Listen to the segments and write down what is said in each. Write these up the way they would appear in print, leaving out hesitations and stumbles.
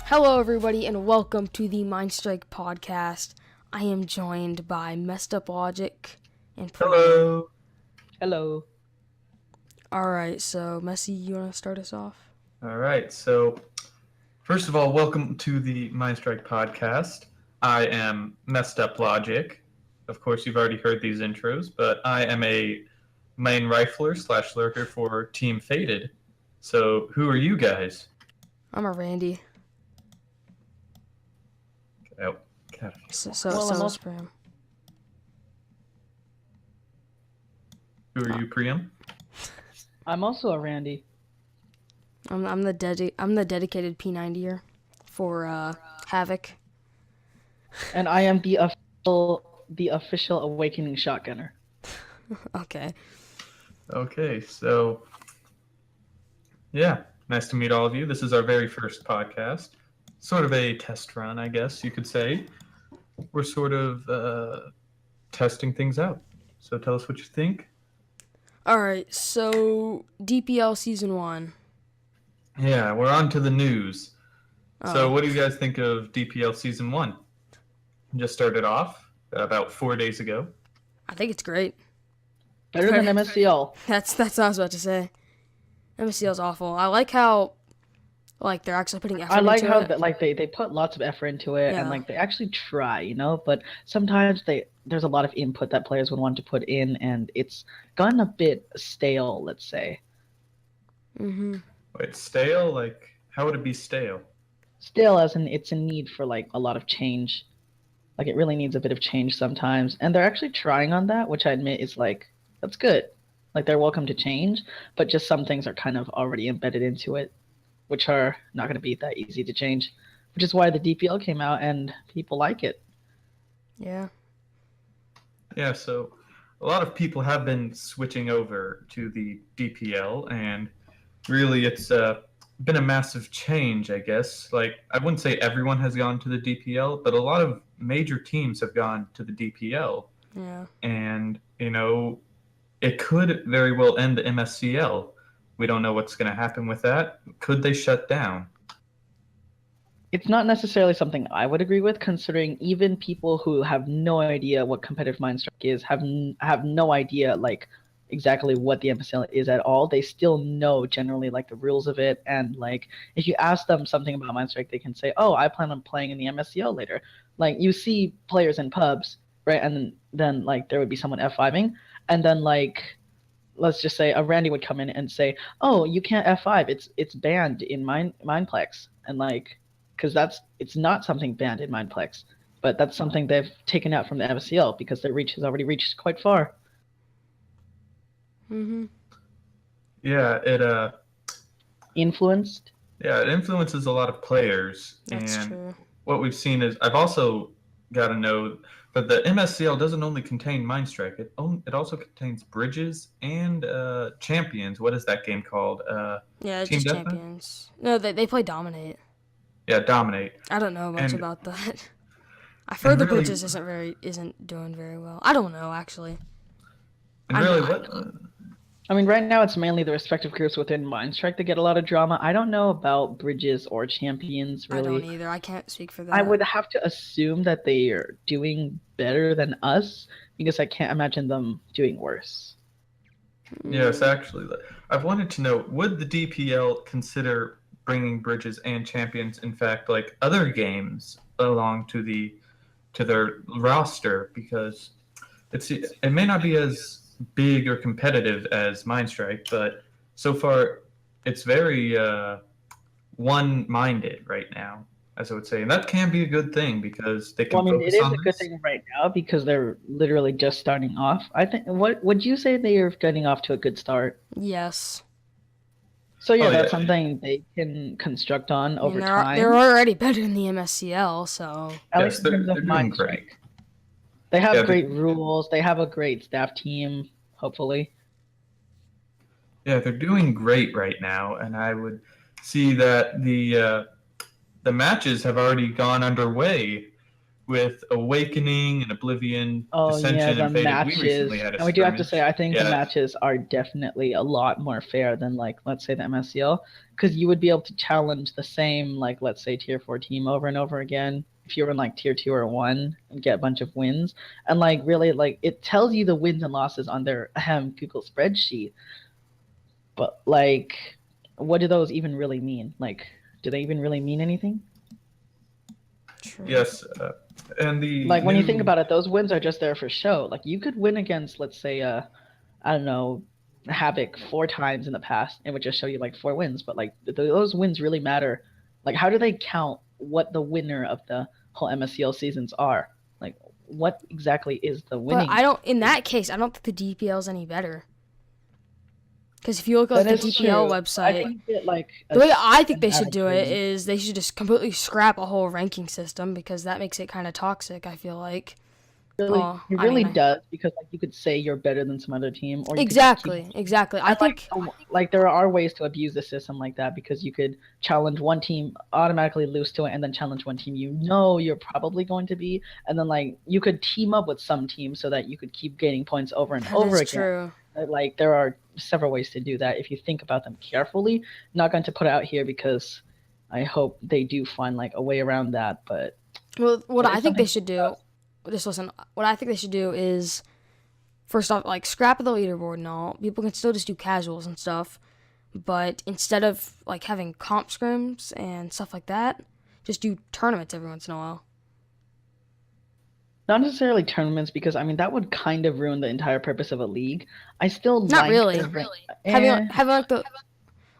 Hello, everybody, and welcome to the Minestrike podcast. I am joined by Messed Up Logic and Priam. Hello. Hello. All right, so Messy, you want to start us off? All right. So, first of all, welcome to the Minestrike podcast. I am Messed Up Logic. Of course, you've already heard these intros, but I am a main rifler / lurker for Team Faded. So, who are you guys? I'm a Randy. Oh, God. So I'm is Priam. Who are you, Priam? I'm also a Randy. I'm the dedicated P90er for Havoc. And I am the official Awakening Shotgunner. Okay. Okay, so yeah, nice to meet all of you. This is our very first podcast. Sort of a test run, I guess you could say. We're sort of testing things out. So tell us what you think. All right, so DPL Season 1. Yeah, we're on to the news. So Oh. what do you guys think of DPL Season 1? Just started off about 4 days ago. I think it's great. Better than MSCL. That's what I was about to say. MSCL's awful. I like how they're actually putting effort I like into how it. they put lots of effort into it, Yeah. and they actually try, but sometimes there's a lot of input that players would want to put in, and it's gotten a bit stale, let's say. Mm-hmm. Wait, stale? Like, how would it be stale? Stale as in it's in need for a lot of change. Like it really needs a bit of change sometimes, and they're actually trying on that, which I admit is that's good. Like they're welcome to change, but just some things are kind of already embedded into it, which are not going to be that easy to change, which is why the DPL came out and people like it. Yeah. Yeah, so a lot of people have been switching over to the DPL, and really it's been a massive change, I guess. Like, I wouldn't say everyone has gone to the DPL, but a lot of major teams have gone to the DPL. Yeah. And, it could very well end the MSCL. We don't know what's going to happen with that. Could they shut down? It's not necessarily something I would agree with, considering even people who have no idea what competitive Minestrike is have no idea exactly what the MSL is at all. They still know generally the rules of it, and if you ask them something about Minestrike, they can say, "Oh, I plan on playing in the MSCL later." Like you see players in pubs, right? And then there would be someone F5ing, and then let's just say a Randy would come in and say, "Oh, you can't F5. It's banned in Mineplex," and because it's not something banned in Mineplex, but that's something they've taken out from the MSCL because their reach has already reached quite far. Mm-hmm. Yeah, it Influenced. Yeah, it influences a lot of players. That's and true. What we've seen is I've also got to know that the MSCL doesn't only contain Minestrike. It also contains Bridges and Champions. What is that game called? Yeah, it's Team just Deathmatch? Champions. No, they play Dominate. Yeah, Dominate. I don't know much And- about that. I've heard the really- Bridges isn't doing very well. I don't know actually. And I really, know, I what? know. I mean, right now it's mainly the respective groups within Minestrike that get a lot of drama. I don't know about Bridges or Champions, really. I don't either. I can't speak for that. I would have to assume that they are doing better than us, because I can't imagine them doing worse. Yes, actually, I've wanted to know: would the DPL consider bringing Bridges and Champions, in fact, like other games, along to their roster? Because it may not be as big or competitive as Minestrike, but so far it's very one-minded right now, as I would say, and that can be a good thing because they can Well, I mean, it focus is on a good this. thing right now because they're literally just starting off. I think. What would you say they are getting off to a good start? Yes. So yeah, Oh, that's yeah. something they can construct on I over mean, time. they're already better than the MSCL, so At Yes, least in terms of they're doing Minestrike. great. They have Yeah, great rules. They have a great staff team, hopefully. Yeah, they're doing great right now, and I would see that the matches have already gone underway. with Awakening and Oblivion, Oh yeah, Dissension, the and Faded. We matches, recently had a and we do have to say, scrimmage. I think the Yeah, matches are definitely a lot more fair than like, let's say the MSCL, because you would be able to challenge the same, like, let's say tier 4 team over and over again if you were in like tier 2 or 1 and get a bunch of wins, and like really like it tells you the wins and losses on their Google spreadsheet, but like, what do those even really mean? Like, do they even really mean anything? True. yes, and the Like when you think about it, those wins are just there for show. Like you could win against, let's say, I don't know, Havoc 4 times in the past, and would just show you like 4 wins. But like those wins really matter. Like how do they count what the winner of the whole MSCL seasons are? Like what exactly is the winning? But I don't. In that case, I don't think the DPL is any better. Because if you look at That the is DPL true. I website, think that like the way I think they an should do it average is they should just completely scrap a whole ranking system because that makes it kind of toxic. I feel like. really Oh, it I really mean, does, because like you could say you're better than some other team, or you could just keep exactly. I and think like there are ways to abuse the system like that, because you could challenge one team, automatically lose to it, and then challenge one team you know you're probably going to be, and then like you could team up with some teams so that you could keep gaining points over and that over is again. true. Like there are several ways to do that if you think about them carefully. Not going to put it out here because I hope they do find like a way around that, but Well, what I it's think they something should do, just listen. What I think they should do is, first off, like scrap the leaderboard and all. People can still just do casuals and stuff, but instead of like having comp scrims and stuff like that, just do tournaments every once in a while. not necessarily tournaments, because I mean that would kind of ruin the entire purpose of a league. I still Not like really. Having Eh.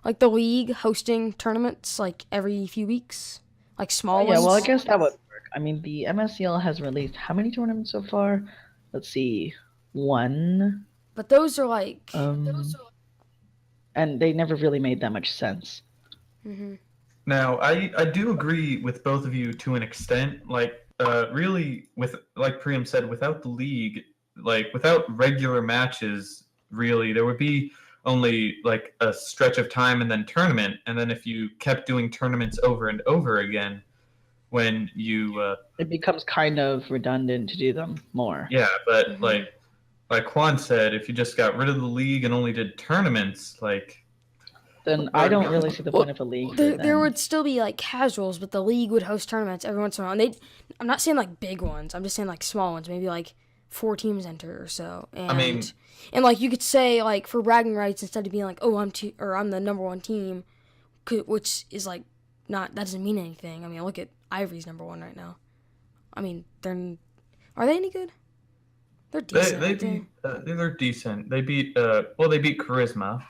like the league hosting tournaments like every few weeks, like small Yeah, well, I ones. guess that would work. I mean, the MSCL has released how many tournaments so far? Let's see, one. But those are like. And they never really made that much sense. Now, I do agree with both of you to an extent. Like, really, with like Priam said, without the league, like without regular matches, really, there would be only like a stretch of time and then tournament, and then if you kept doing tournaments over and over again, when you It becomes kind of redundant to do them more. yeah, but like Juan said, if you just got rid of the league and only did tournaments, like Then I don't really see the point of a league for There them. would still be like casuals, but the league would host tournaments every once in a while. And I'm not saying like big ones. I'm just saying like small ones. Maybe like 4 teams enter or so. And, I mean, and like you could say like for bragging rights, instead of being like, oh, I'm the number 1 team, which is like not, that doesn't mean anything. I mean, look at Ivory's number 1 right now. I mean, are they any good? They're decent. they're decent. They beat they beat Charisma.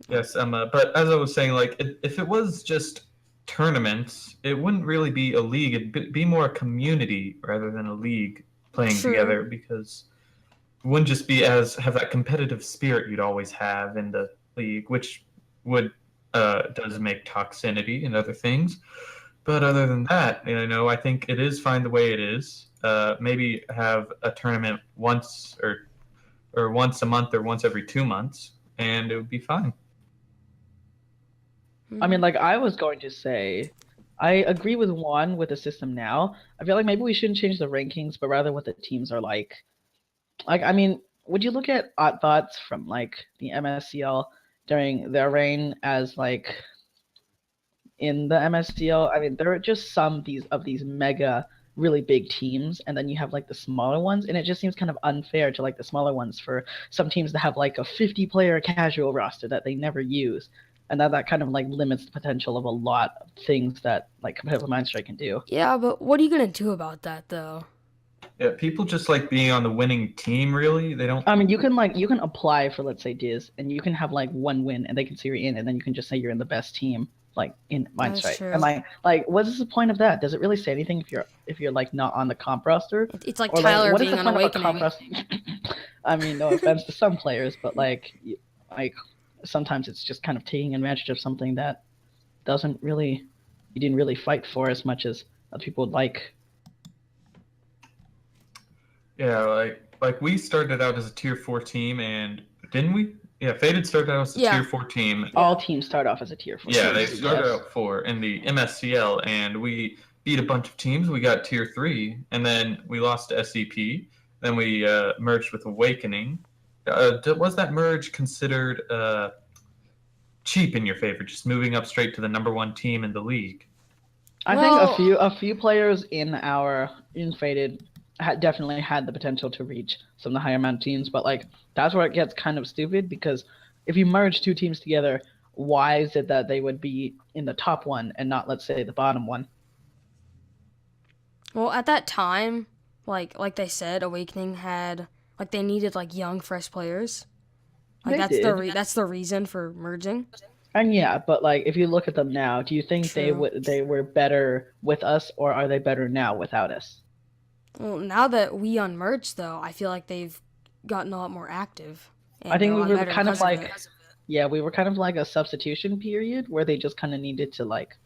Yes, but as I was saying, like if it was just tournaments, it wouldn't really be a league. It'd be more a community rather than a league playing together, because it wouldn't just be have that competitive spirit you'd always have in the league, which would does make toxicity and other things. But other than that, I think it is fine the way it is. Maybe have a tournament once or once a month or once every 2 months, and it would be fine. I mean, like I was going to say, I agree with Juan with the system now. I feel like maybe we shouldn't change the rankings, but rather what the teams are like. Like, I mean, would you look at Otbots from like the MSCL during their reign as like in the MSCL? I mean, there are just some of these mega really big teams, and then you have like the smaller ones, and it just seems kind of unfair to like the smaller ones for some teams to have like a 50-player casual roster that they never use, and that kind of like limits the potential of a lot of things that like competitive Minestrike can do. Yeah, but what are you gonna do about that though? Yeah, people just like being on the winning team. Really, they don't. I mean, you can apply for, let's say, Diz, and you can have like 1 win, and they can say you're in, and then you can just say you're in the best team, like in Minestrike. true. And like, what is the point of that? Does it really say anything if you're like not on the comp roster? It's like Or, Tyler what is being the on point of a comp Awakening. roster? I mean, no offense to some players, but like sometimes it's just kind of taking advantage of something that you didn't really fight for as much as other people would like. Yeah, like we started out as a tier 4 team, and didn't we? Yeah, Faded started out as a tier 4 team. All teams start off as a tier 4. Yeah, they started out 4 in the MSCL, and we beat a bunch of teams. We got tier 3, and then we lost to SCP. Then we merged with Awakening. Was that merge considered cheap in your favor, just moving up straight to the number 1 team in the league? I Well- think a few players in our Faded definitely had the potential to reach some of the higher amount teams, but like that's where it gets kind of stupid because if you merge 2 teams together, why is it that they would be in the top one and not, let's say, the bottom one? Well, at that time, like they said, Awakening had they needed young, fresh players. They That's did. that's the reason for merging. And yeah, but like if you look at them now, do you think True. they were better with us, or are they better now without us? Well, now that we unmerged, though, I feel like they've gotten a lot more active. And I think a we lot were better kind of because like, it. yeah, we were kind of like a substitution period where they just kind of needed to like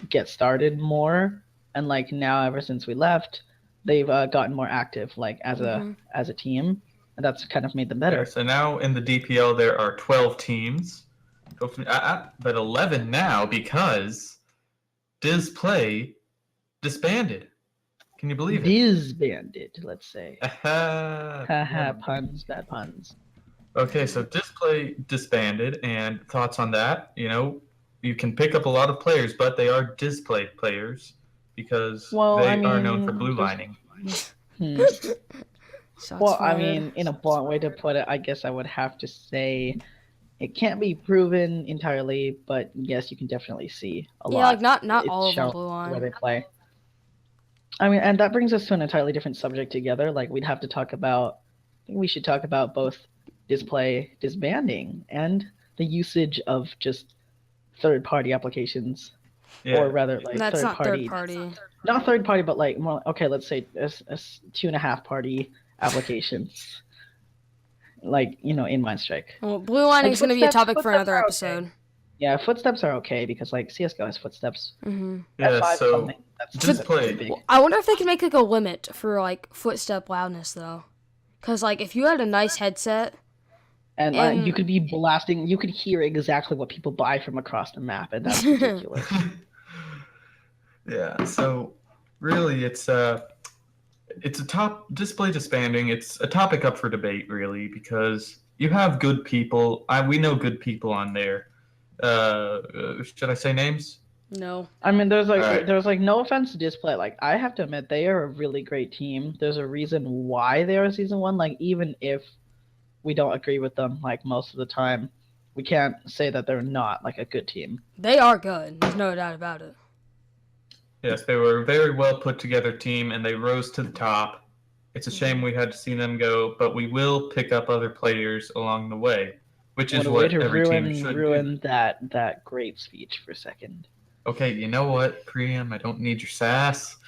get started more, and like now ever since we left, they've gotten more active like as a team, and that's kind of made them better. Yeah, so now in the DPL there are 12 teams, but 11 now because Display disbanded. Can you believe it? Disbanded, let's say. Haha. Haha, puns, bad puns. Okay, so Display disbanded, and thoughts on that? You can pick up a lot of players, but they are Display players because they are known for blue lining. Hmm. Shots Well, I fired. mean, in a blunt way to put it, I guess I would have to say it can't be proven entirely, but yes, you can definitely see a lot. not It's all of them shown blue where line. they play. I mean, and that brings us to an entirely different subject together. Like, we'd have to talk about, I think we should talk about both Display disbanding and the usage of just third-party applications, Yeah. or rather, like That's not third-party, third party. not third-party, but like more. Okay, let's say a 2.5-party applications, like in Minestrike. Well, blue lining is going to be a Footsteps- topic for footsteps another are okay. episode. Yeah, footsteps are okay because like CS:GO has footsteps. Mm-hmm. Yeah, F5 is so something that's Display. big. Well, I wonder if they can make a limit for footstep loudness though, because if you had a nice headset. And you could be blasting. You could hear exactly what people buy from across the map, and that's ridiculous. Yeah, so really it's a top Display disbanding. It's a topic up for debate really because you have good people. We know good people on there. Should I say names? No. I mean, there's Alright. no offense to Display. Like, I have to admit, they are a really great team. There's a reason why they are season 1. Like, even if we don't agree with them, like most of the time, we can't say that they're not like a good team. They are good. There's no doubt about it. Yes, they were a very well put together team and they rose to the top. It's a shame we had to see them go, but we will pick up other players along the way, which is What a way what to every team should ruin do. that great speech for a second. Okay, you know what, Priam? I don't need your sass.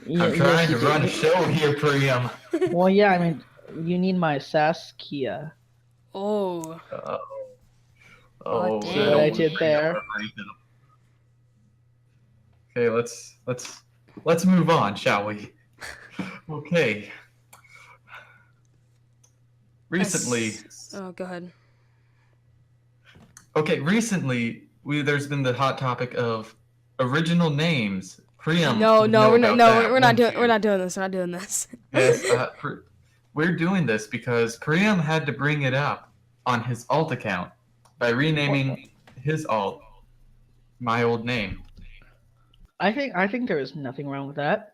Yeah, I'm trying to yes, run a show here, Priam. Well, yeah, I mean, you need my Saskia. Oh. Oh, dang. See what I did there? Okay, let's move on, shall we? Okay. Recently, Oh, go ahead. there's been the hot topic of original names. Priam. No, would know we're about not. that, We're not wouldn't doing. you? We're not doing this. We're not doing this. Yes, we're doing this because Priam had to bring it up on his alt account by renaming his alt my old name. I think there is nothing wrong with that.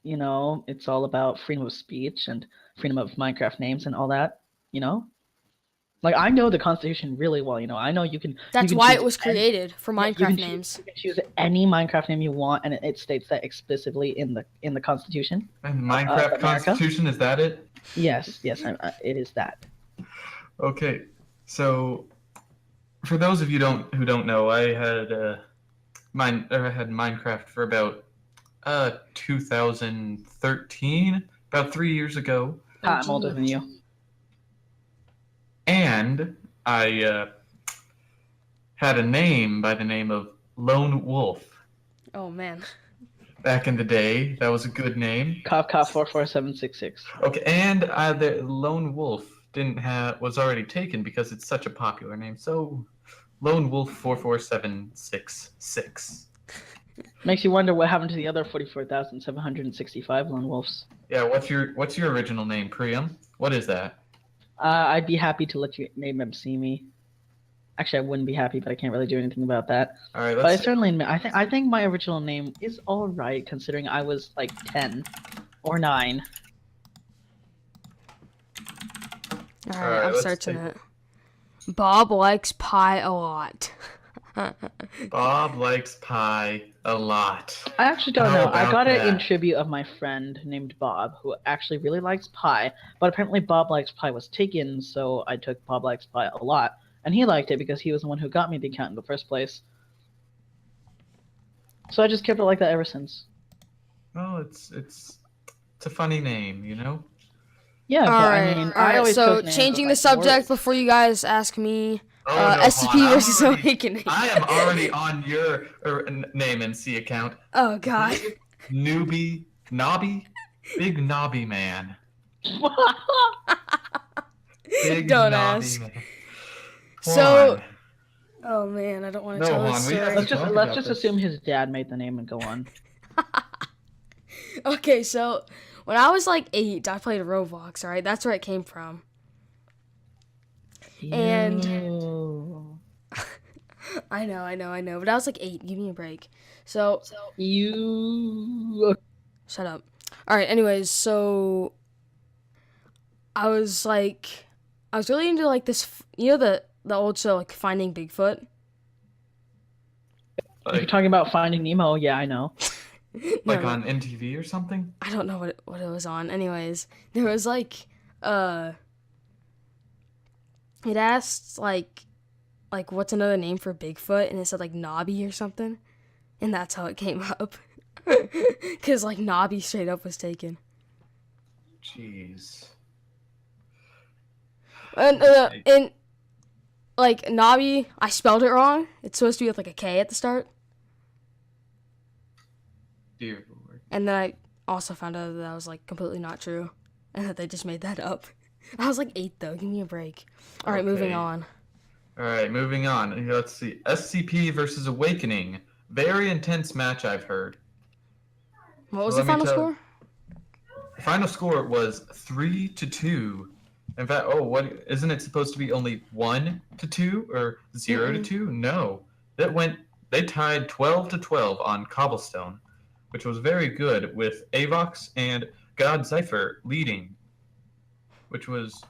It's all about freedom of speech and freedom of Minecraft names and all that. Like, I know the Constitution really well. I know you can. That's you can why choose it was created for you Minecraft can names. You can choose any Minecraft name you want, and it states that explicitly in the Constitution. And Minecraft America? Constitution, is that it? Yes, it is that. Okay, so for those of you who don't know, I had Minecraft for about 2013, about 3 years ago, I'm older than you. and I had a name by the name of Lone Wolf. Oh man. Back in the day, that was a good name. Cop 44766. Okay, and the Lone Wolf was already taken because it's such a popular name. So, Lone Wolf 44766. Makes you wonder what happened to the other 44,765 lone wolves. Yeah, what's your original name, Priam? What is that? I'd be happy to let you name him see me. Actually, I wouldn't be happy, but I can't really do anything about that. All right, But I let's. certainly, I think my original name is all right, considering I was like 10 or 9. All All right, right, I'm let's searching take- it. Bob likes pie a lot. Bob likes pie a lot. I actually don't How know. I about got it in that? tribute of my friend named Bob, who actually really likes pie. But apparently, Bob likes pie was taken, so I took Bob likes pie a lot, and he liked it because he was the one who got me the account in the first place. So I just kept it like that ever since. Well, it's a funny name, you know. Yeah, All but right, I mean, all I right. always So chose names changing the with, like, subject words. before you guys ask me. Oh no, SCP Han, versus Awakening. I am already on your name and C account. Oh God. Newbie, Nobby, Big Nobby Man. Big Don't Nobby ask. Man. So, Juan. oh man, I don't want to No, tell Juan, this we have story. let's to just talk let's about just this. assume his dad made the name and go on. Okay, so when I was like 8, I played Roblox. All right, that's where it came from. And- You. I know. But I was like 8. Give me a break. So You. shut up. All right. Anyways, so I was really into like this. You know the old show like Finding Bigfoot. If you're talking about Finding Nemo, yeah, I know. Like No, on MTV or something? I don't know what it was on. Anyways, there was like it asked like what's another name for Bigfoot, and it said like Nobby or something, and that's how it came up. Cause like Nobby straight up was taken, Jeez. and like Nobby, I spelled it wrong. It's supposed to be with like a K at the start, Dear Lord. and then I also found out that was like completely not true, and that they just made that up. I was like 8 though. Give me a break. All right, moving Okay. on. All right, moving on. Let's see. SCP versus Awakening. Very intense match, I've heard. What was So the let me final tell- score? The final score was 3-2. In fact, what isn't it supposed to be only 1-2 or 0-2? No, They tied 12-12 on Cobblestone, which was very good with Avox and God Cypher leading, which was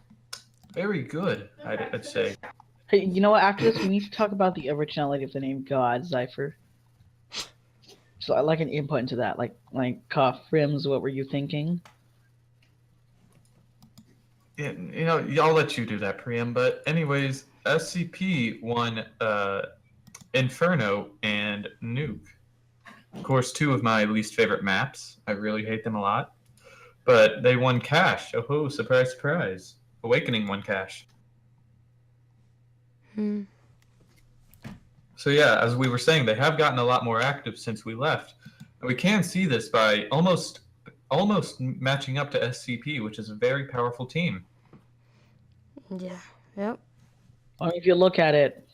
very good. I'd say. Hey, you know what? After this, we need to talk about the originality of the name God Cypher. So I like an input into that. Like Cough Rims, what were you thinking? Yeah, I'll let you do that, Priam. But anyways, SCP won Inferno and Nuke. Of course, 2 of my least favorite maps. I really hate them a lot. But they won cash. Oh, surprise, surprise. Awakening won cash. So yeah, as we were saying, they have gotten a lot more active since we left. And we can see this by almost matching up to SCP, which is a very powerful team. Yeah. Yep. Well, if you look at it,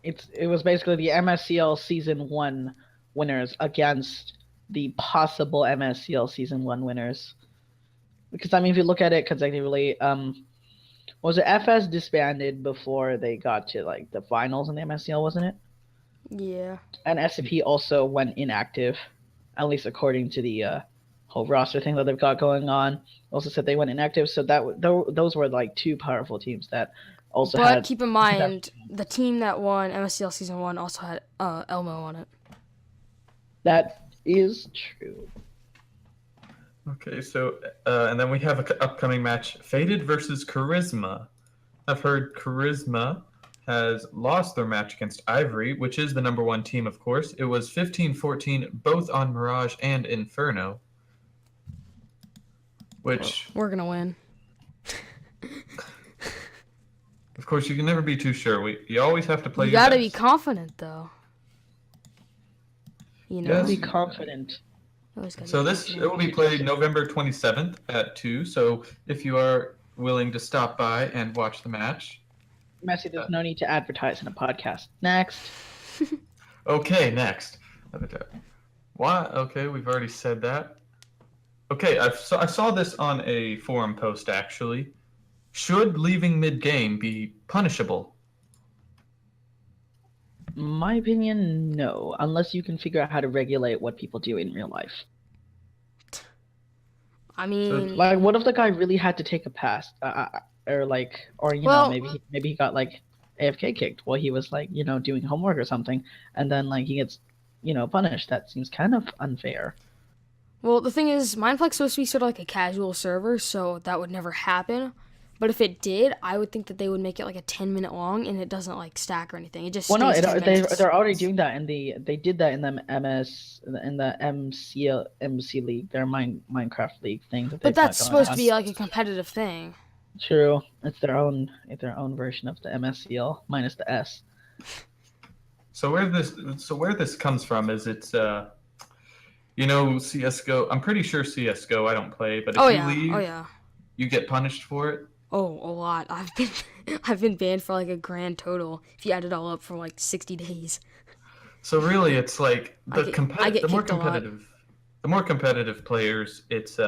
it was basically the MSCL Season 1 winners against the possible MSCL Season 1 winners. Because, I mean, if you look at it consecutively, was it FS disbanded before they got to, like, the finals in the MSCL, wasn't it? Yeah. And SCP also went inactive, at least according to the whole roster thing that they've got going on. Also said they went inactive, so those were, like, 2 powerful teams that also But had... keep in mind, the team that won MSCL Season 1 also had Elmo on it. That is true. Okay, so and then we have an upcoming match: Faded versus Charisma. I've heard Charisma has lost their match against Ivory, which is the number 1 team, of course. It was 15-14, both on Mirage and Inferno. Which, We're gonna win. of course, you can never be too sure. You always have to play. You your gotta be best. confident, though. You know. Yes. Be confident. Always gotta So be it confident. will be played November 27th at 2. So if you are willing to stop by and watch the match. Messi, there's no need to advertise in a podcast. Next. Okay, next. Why? Okay, we've already said that. Okay, I saw this on a forum post actually. Should leaving mid-game be punishable? My opinion, no, unless you can figure out how to regulate what people do in real life. I So, mean, Like, what if the guy really had to take a pass, or well, maybe he got like AFK kicked while he was like doing homework or something, and then like he gets punished. That seems kind of unfair. well, the thing is, Mineplex supposed to be sort of like a casual server, so that would never happen. But if it did, I would think that they would make it like a 10-minute long, and it doesn't like stack or anything. It just Well, no, stays 10 minutes. they're already doing that they did that in the MC League, their Minecraft League thing that But they've got that's going supposed to on. be like a competitive thing. True, it's their own version of the MSCL minus the S. so where this comes from is it's CS:GO. I'm pretty sure CS:GO I don't play, but if Oh you yeah, leave, oh yeah, you get punished for it. oh a lot. I've been I've been banned for like a grand total if you add it all up for like 60 days. So really, it's like I get the more kicked a lot. competitive players, it's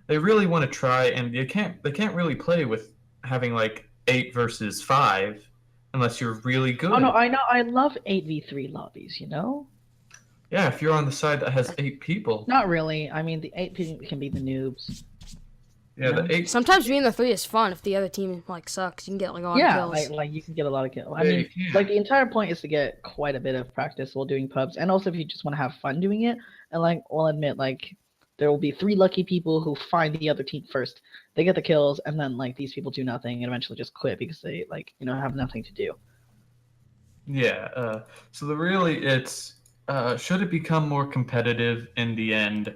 they really want to try, and they can't really play with having like 8 versus 5 unless you're really Oh good. no, I know, I love 8v3 lobbies. Yeah, if you're on the side that has 8 people. Not really. I mean, the 8 people can be the noobs. Yeah, the 8. Sometimes being the 3 is fun if the other team like sucks. You can get like a lot of Yeah, kills. like you can get a lot of kills. I Yeah, mean, you can. like the entire point is to get quite a bit of practice while doing pubs, and also if you just want to have fun doing it. And like, I'll admit, like there will be 3 lucky people who find the other team first. They get the kills, and then like these people do nothing and eventually just quit because they have nothing to do. Yeah. So it's should it become more competitive in the end?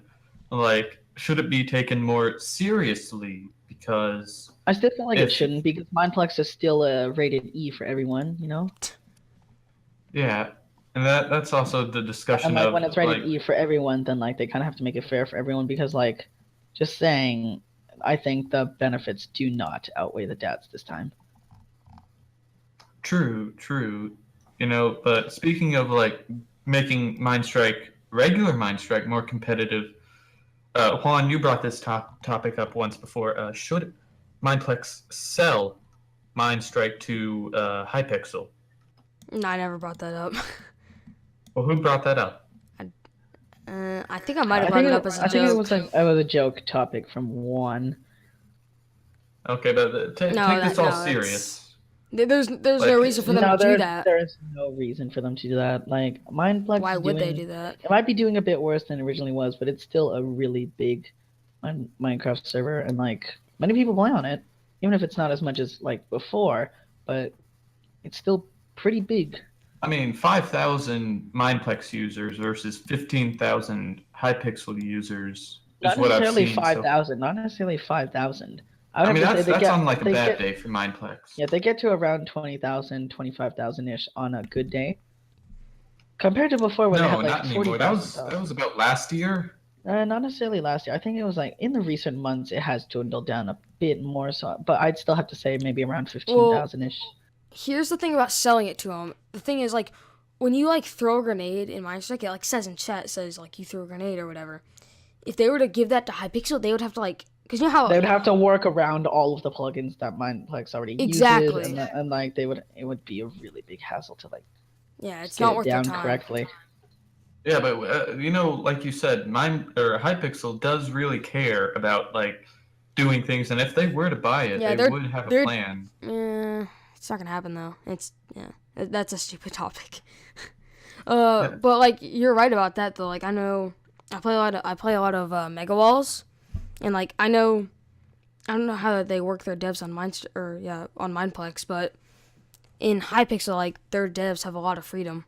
Like, should it be taken more seriously? Because I still feel like it if shouldn't because Mineplex is still a rated E for everyone. yeah, and that's also the discussion And like of when it's rated like E for everyone, then like they kind of have to make it fair for everyone because like, just saying, I think the benefits do not outweigh the deaths this time. true, but speaking of like making regular Minestrike more competitive, Juan, you brought this topic up once before. Should Mineplex sell Minestrike to Hypixel? No, I never brought that up. Well, who brought that up? I think I might have brought it up as a I think it joke. was a joke topic from one. Okay, but take this all serious. There's no reason for them to do that. There is no reason for them to do that. Like Mineplex. Why would they do that? It might be doing a bit worse than it originally was, but it's still a really big Minecraft server, and like many people play on it, even if it's not as much as like before, but it's still pretty big. I mean, 5,000 Mineplex users versus 15,000 Hypixel users is what I've seen. Not necessarily 5,000. I mean, that's on like a bad day for Mineplex. Yeah, they get to around 20,000, 25,000-ish on a good day. Compared to before when they had like 40,000. That was about last year. Not necessarily last year. I think it was like in the recent months it has dwindled down a bit more. So, but I'd still have to say maybe around 15,000-ish. Here's the thing about selling it to them. The thing is, like, when you like throw a grenade in Minestrike, it like says in chat, it says like you threw a grenade or whatever. If they were to give that to Hypixel, they would have to like, because you know how they would have to work around all of the plugins that Mineplex already uses, and like it would be a really big hassle to like. Yeah, it's not worth down their time. correctly. Yeah, but like you said, Hypixel does really care about like doing things, and if they were to buy it, they would have a plan. It's not gonna happen though. That's a stupid topic. But like you're right about that though. Like I know I play a lot of Mega Walls, and like I don't know how they work their devs on on Mineplex, but in Hypixel like their devs have a lot of freedom,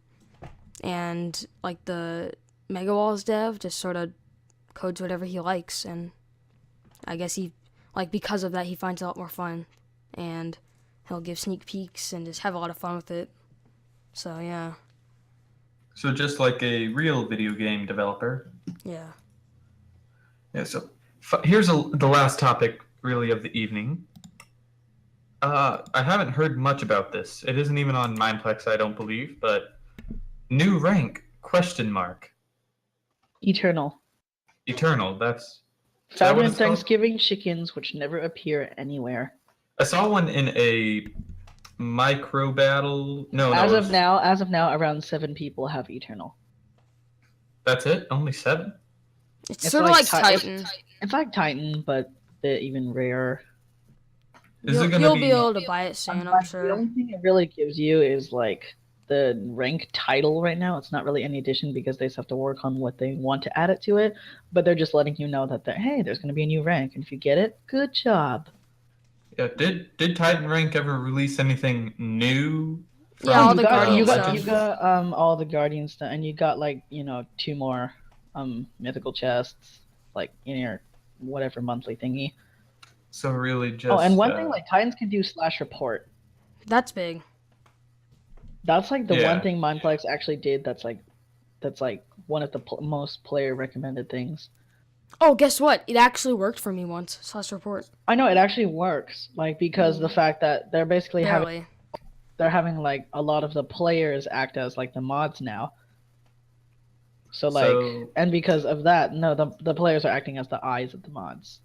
and like the Mega Walls dev just sort of codes whatever he likes, and I guess because of that he finds it a lot more fun, and he'll give sneak peeks and just have a lot of fun with it. So, yeah. So just like a real video game developer. Yeah. Yeah, so here's the last topic, really, of the evening. I haven't heard much about this. It isn't even on Mineplex, I don't believe, but new rank, ? Eternal. Eternal. That's is that Found what in it's called? Thanksgiving chickens, which never appear anywhere. I saw one in a micro battle. No, As it of was- now, around 7 people have Eternal. That's it. Only 7. It's It's sort of like like Titan. It's like Titan, but they're even rarer. Is it gonna You'll be? be able to buy it soon, I'm The sure. only thing it really gives you is like the rank title right now. It's not really any addition because they still have to work on what they want to add it to it. But they're just letting you know that hey, there's going to be a new rank, and if you get it, good job. Yeah. Did Titan Rank ever release anything new? Yeah, all you the got Guardian you got stuff. you got all the Guardian stuff, and you got like 2 more mythical chests like in your whatever monthly thingy. So really, just Oh, and one thing like Titans can do /report. That's big. That's like the Yeah. one thing Mineplex actually did. That's like one of the most player recommended things. Oh, guess what? It actually worked for me once. /report. I know it actually works, like because the fact that they're basically Barely. having like a lot of the players act as like the mods now. So like, and because of that, no, the players are acting as the eyes of the mods.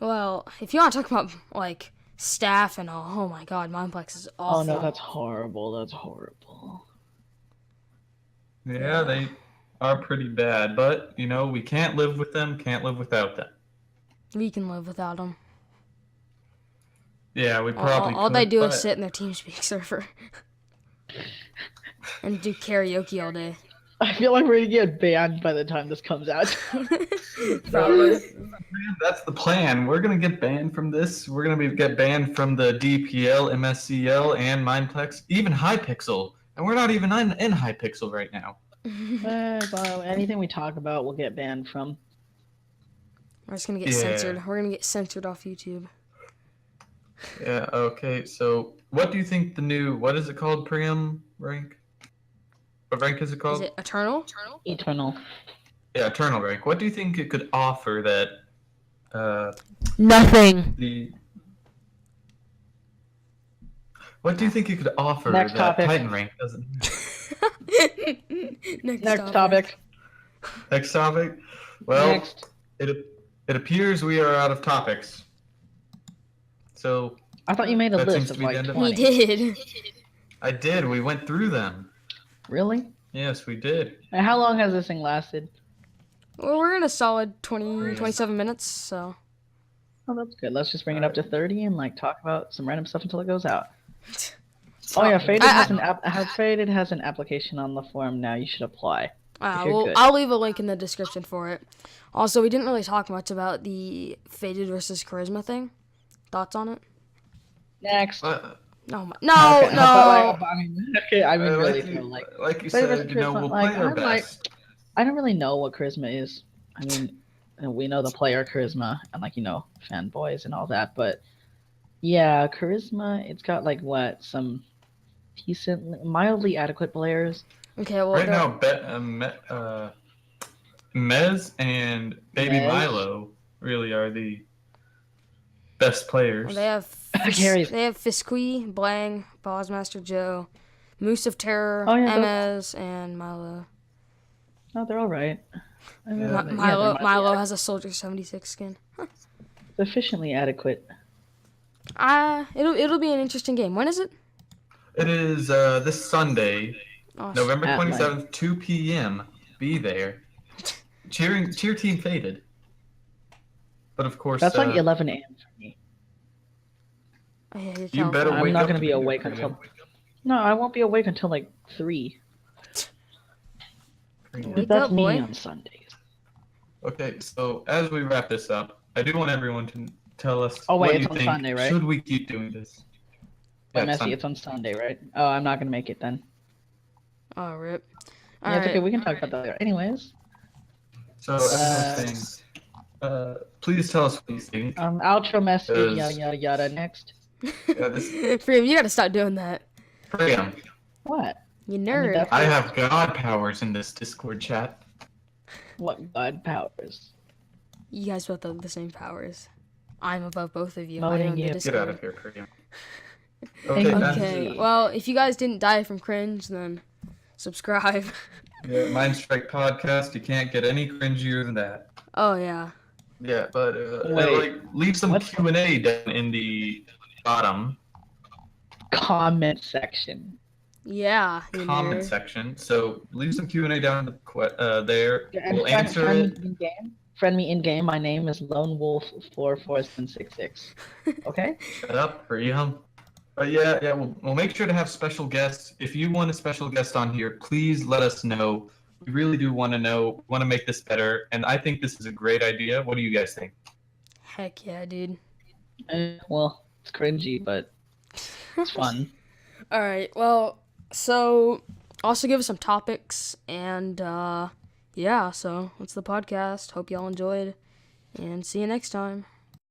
Well, if you want to talk about like staff and all, oh my god, Mineplex is awful. Oh no, that's horrible. That's horrible. Yeah, they are pretty bad, but we can't live with them, can't live without them. We can live without them. Yeah, we probably All could, they do but... is sit in their TeamSpeak server and do karaoke all day. I feel like we're gonna get banned by the time this comes out. Probably. Man, that's the plan. We're gonna get banned from this. We're gonna get banned from the DPL, MSCL, and Mineplex, even Hypixel, and we're not even in Hypixel right now. Well, anything we talk about will get banned from. We're just gonna get censored. We're gonna get censored off YouTube. Yeah. Okay. So, what do you think the new? What is it called? Priam rank? What rank is it called? Is it Eternal? Eternal. Yeah, Eternal rank. What do you think it could offer that? Nothing. What do you think it could offer Next that topic. Titan rank doesn't? Next topic. Next topic. Well, Next. it appears we are out of topics. So I thought you made a that list seems of to be the like end of 20. He did. I did. We went through them. Really? Yes, we did. And how long has this thing lasted? Well, we're in a solid 27 minutes, so. Oh, that's good. Let's just bring it up to 30 and like talk about some random stuff until it goes out. So, Oh yeah, Faded has an application on the forum now. You should apply. If you're well, good. I'll leave a link in the description for it. Also, we didn't really talk much about the Faded versus Charisma thing. Thoughts on it? Next. No, Okay, no. I mean, really, though, like you Faded said, versus we'll Charisma, play like, our I'm like- best. I don't really know what charisma is. I mean, we know the player charisma and like fanboys and all that, but yeah, charisma. It's got like some decent, mildly adequate players. Okay, well, Right now, Mez and Baby Mez. Milo really are the best players. they have Carries. they have Fisqui, Blang, Bossmaster Joe, Moose of Terror, Oh, yeah, Emez, and Milo. Oh, they're all right. I mean, Yeah. they're Milo has a Soldier 76 skin. sufficiently adequate. It'll be an interesting game. When is it? It is this Sunday, Oh, November At 27th, 2 p.m. Be there. Cheer Team Faded. But of course, That's like 11 a.m. for me. Oh, yeah, you're you better California. I'm wake not up gonna be there, awake Priam. until. No, I won't be awake until like 3. Wake That's up, me boy. on Sundays. Okay, so as we wrap this up, I do want everyone to tell us Oh, wait, what it's you on think. Sunday, right? Should we keep doing this? But Yeah, Messi, it's on Sunday, right? Oh, I'm not gonna make it then. Oh, rip. Yeah, All it's okay. right. We can talk about that later. Anyways, So as I was saying, please tell us what you think. outro message, Is- yada yada yada. Next. Yeah, this Freem, you gotta stop doing that. Priam, What? You I mean, nerd. that's- I have god powers in this Discord chat. What god powers? You guys both have the same powers. I'm above both of you. I Moaning own the you. Get out Discord. of here, Priam. Thank Okay, you. that's Okay, well, if you guys didn't die from cringe, then subscribe. Yeah, Minestrike podcast. You can't get any cringier than that. Oh yeah. Yeah, but Wait, leave some what's Q&A down in the bottom comment section? Yeah, you comment nerd. section. So leave some Q&A down in there. Yeah, and We'll answer friend me it. in game. Friend me in game. My name is Lone Wolf 44766. Okay. Shut up, Priam. But yeah, we'll make sure to have special guests. If you want a special guest on here, please let us know. We really do want to know. Want to make this better, and I think this is a great idea. What do you guys think? Heck yeah, dude. Well, it's cringy, but it's fun. All right. Well, so also give us some topics and yeah, so that's the podcast. Hope y'all enjoyed and see you next time.